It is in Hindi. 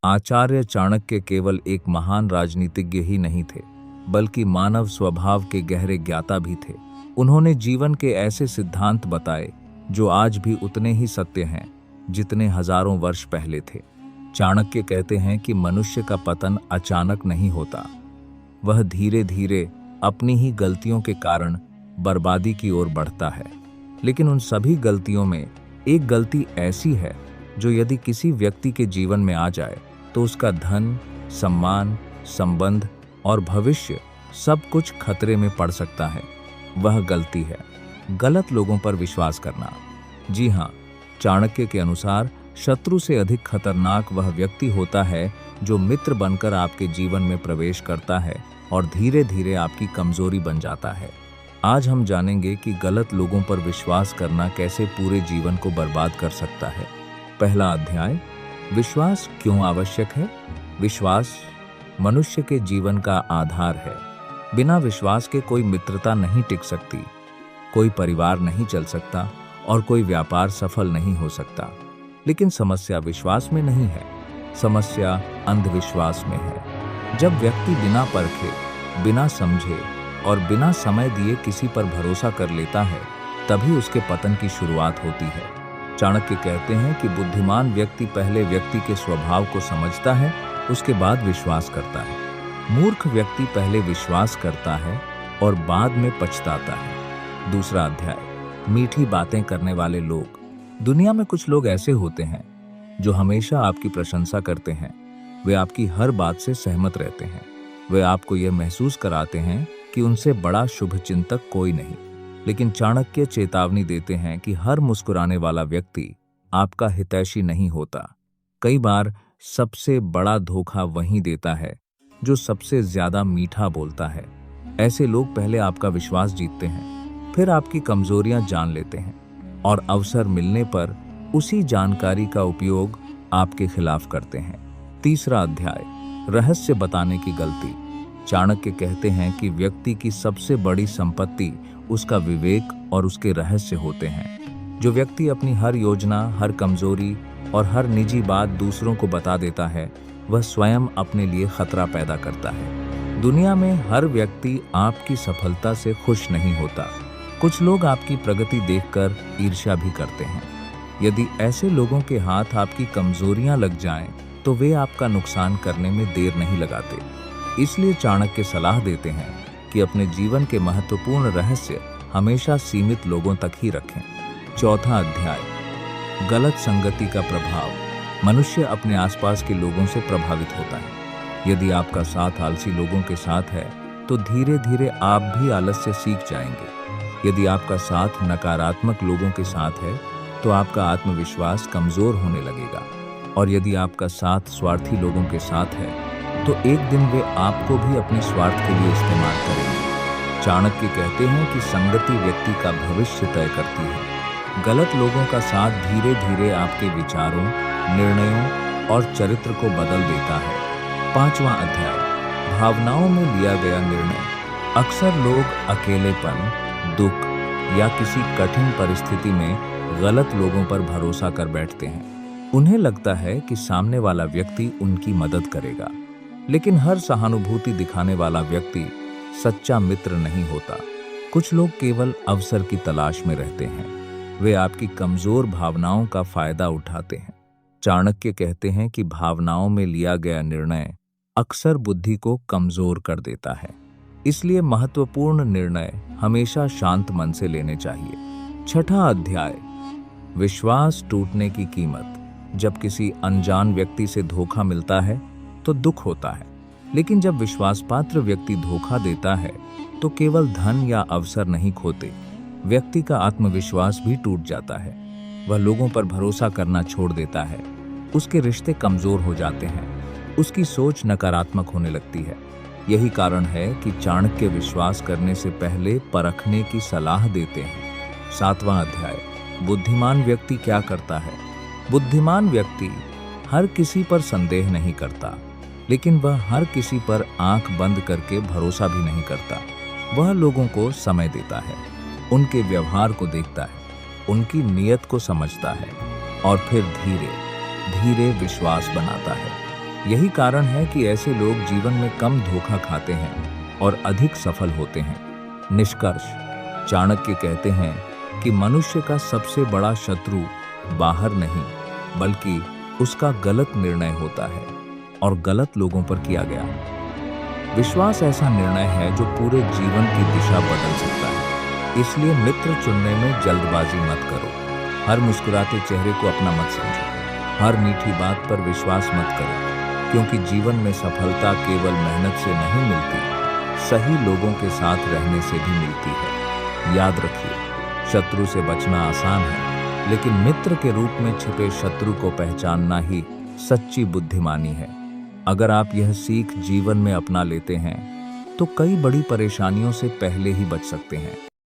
आचार्य चाणक्य केवल एक महान राजनीतिज्ञ ही नहीं थे, बल्कि मानव स्वभाव के गहरे ज्ञाता भी थे। उन्होंने जीवन के ऐसे सिद्धांत बताए जो आज भी उतने ही सत्य हैं जितने हजारों वर्ष पहले थे। चाणक्य कहते हैं कि मनुष्य का पतन अचानक नहीं होता, वह धीरे धीरे अपनी ही गलतियों के कारण बर्बादी की ओर बढ़ता है। लेकिन उन सभी गलतियों में एक गलती ऐसी है जो यदि किसी व्यक्ति के जीवन में आ जाए तो उसका धन, सम्मान, संबंध और भविष्य सब कुछ खतरे में पड़ सकता है। वह गलती है गलत लोगों पर विश्वास करना। जी हाँ, चाणक्य के अनुसार शत्रु से अधिक खतरनाक वह व्यक्ति होता है जो मित्र बनकर आपके जीवन में प्रवेश करता है और धीरे धीरे आपकी कमजोरी बन जाता है। आज हम जानेंगे कि गलत लोगों पर विश्वास करना कैसे पूरे जीवन को बर्बाद कर सकता है। पहला अध्याय, विश्वास क्यों आवश्यक है। विश्वास मनुष्य के जीवन का आधार है। बिना विश्वास के कोई मित्रता नहीं टिक सकती, कोई परिवार नहीं चल सकता और कोई व्यापार सफल नहीं हो सकता। लेकिन समस्या विश्वास में नहीं है, समस्या अंधविश्वास में है। जब व्यक्ति बिना परखे, बिना समझे और बिना समय दिए किसी पर भरोसा कर लेता है, तभी उसके पतन की शुरुआत होती है। चाणक्य कहते हैं कि बुद्धिमान व्यक्ति पहले व्यक्ति के स्वभाव को समझता है, उसके बाद विश्वास करता है। मूर्ख व्यक्ति पहले विश्वास करता है और बाद में पछताता है। दूसरा अध्याय, मीठी बातें करने वाले लोग। दुनिया में कुछ लोग ऐसे होते हैं जो हमेशा आपकी प्रशंसा करते हैं। वे आपकी हर बात से सहमत रहते हैं। वे आपको यह महसूस कराते हैं कि उनसे बड़ा शुभचिंतक कोई नहीं। लेकिन चाणक्य चेतावनी देते हैं कि हर मुस्कुराने वाला व्यक्ति आपका हितैषी नहीं होता। कई बार सबसे बड़ा धोखा वही देता है जो सबसे ज्यादा मीठा बोलता है। ऐसे लोग पहले आपका विश्वास जीतते हैं, फिर आपकी कमजोरियां जान लेते हैं और अवसर मिलने पर उसी जानकारी का उपयोग आपके खिलाफ करते हैं। तीसरा अध्याय, रहस्य बताने की गलती। चाणक्य कहते हैं कि व्यक्ति की सबसे बड़ी संपत्ति उसका विवेक और उसके रहस्य होते हैं। जो व्यक्ति अपनी हर योजना, हर कमजोरी और हर निजी बात दूसरों को बता देता है, वह स्वयं अपने लिए खतरा पैदा करता है। दुनिया में हर व्यक्ति आपकी सफलता से खुश नहीं होता। कुछ लोग आपकी प्रगति देखकर ईर्ष्या भी करते हैं। यदि ऐसे लोगों के हाथ आपकी कमजोरियां लग जाएं, तो वे आपका नुकसान करने में देर नहीं लगाते। इसलिए चाणक्य सलाह देते हैं कि अपने जीवन के महत्वपूर्ण रहस्य हमेशा सीमित लोगों तक ही रखें। चौथा अध्याय, गलत संगति का प्रभाव। मनुष्य अपने आसपास के लोगों से प्रभावित होता है। यदि आपका साथ आलसी लोगों के साथ है, तो धीरे धीरे आप भी आलस्य सीख जाएंगे। यदि आपका साथ नकारात्मक लोगों के साथ है, तो आपका आत्मविश्वास कमजोर होने लगेगा। और यदि आपका साथ स्वार्थी लोगों के साथ है, तो एक दिन वे आपको भी अपने स्वार्थ के लिए इस्तेमाल करेंगे। चाणक्य कहते हैं कि संगति व्यक्ति का भविष्य तय करती है। गलत लोगों का साथ धीरे धीरे आपके विचारों, निर्णयों और चरित्र को बदल देता है। पांचवा अध्याय, भावनाओं में लिया गया निर्णय। अक्सर लोग अकेलेपन, दुख या किसी कठिन परिस्थिति में गलत लोगों पर भरोसा कर बैठते हैं। उन्हें लगता है कि सामने वाला व्यक्ति उनकी मदद करेगा। लेकिन हर सहानुभूति दिखाने वाला व्यक्ति सच्चा मित्र नहीं होता। कुछ लोग केवल अवसर की तलाश में रहते हैं। वे आपकी कमजोर भावनाओं का फायदा उठाते हैं। चाणक्य कहते हैं कि भावनाओं में लिया गया निर्णय अक्सर बुद्धि को कमजोर कर देता है। इसलिए महत्वपूर्ण निर्णय हमेशा शांत मन से लेने चाहिए। छठा अध्याय, विश्वास टूटने की कीमत। जब किसी अनजान व्यक्ति से धोखा मिलता है तो दुख होता है, लेकिन जब विश्वास पात्र व्यक्ति धोखा देता है तो केवल धन या अवसर नहीं खोते, व्यक्ति का आत्मविश्वास भी टूट जाता है। वह लोगों पर भरोसा करना छोड़ देता है। उसके रिश्ते कमजोर हो जाते हैं। उसकी सोच नकारात्मक होने लगती है। यही कारण है कि चाणक्य विश्वास करने से पहले परखने की सलाह देते हैं। सातवां अध्याय, बुद्धिमान व्यक्ति क्या करता है। बुद्धिमान व्यक्ति हर किसी पर संदेह नहीं करता, लेकिन वह हर किसी पर आंख बंद करके भरोसा भी नहीं करता। वह लोगों को समय देता है, उनके व्यवहार को देखता है, उनकी नीयत को समझता है और फिर धीरे धीरे विश्वास बनाता है। यही कारण है कि ऐसे लोग जीवन में कम धोखा खाते हैं और अधिक सफल होते हैं। निष्कर्ष, चाणक्य कहते हैं कि मनुष्य का सबसे बड़ा शत्रु बाहर नहीं बल्कि उसका गलत निर्णय होता है और गलत लोगों पर किया गया। विश्वास ऐसा निर्णय है जो पूरे जीवन की दिशा बदल सकता है। इसलिए मित्र चुनने में जल्दबाजी मत करो। हर मुस्कुराते चेहरे को अपना मत समझो। हर मीठी बात पर विश्वास मत करो, क्योंकि जीवन में सफलता केवल मेहनत से नहीं मिलती, सही लोगों के साथ रहने से भी मिलती है। याद रखिए, शत्रु से बचना आसान है, लेकिन मित्र के रूप में छिपे शत्रु को पहचानना ही सच्ची बुद्धिमानी है। अगर आप यह सीख जीवन में अपना लेते हैं तो कई बड़ी परेशानियों से पहले ही बच सकते हैं।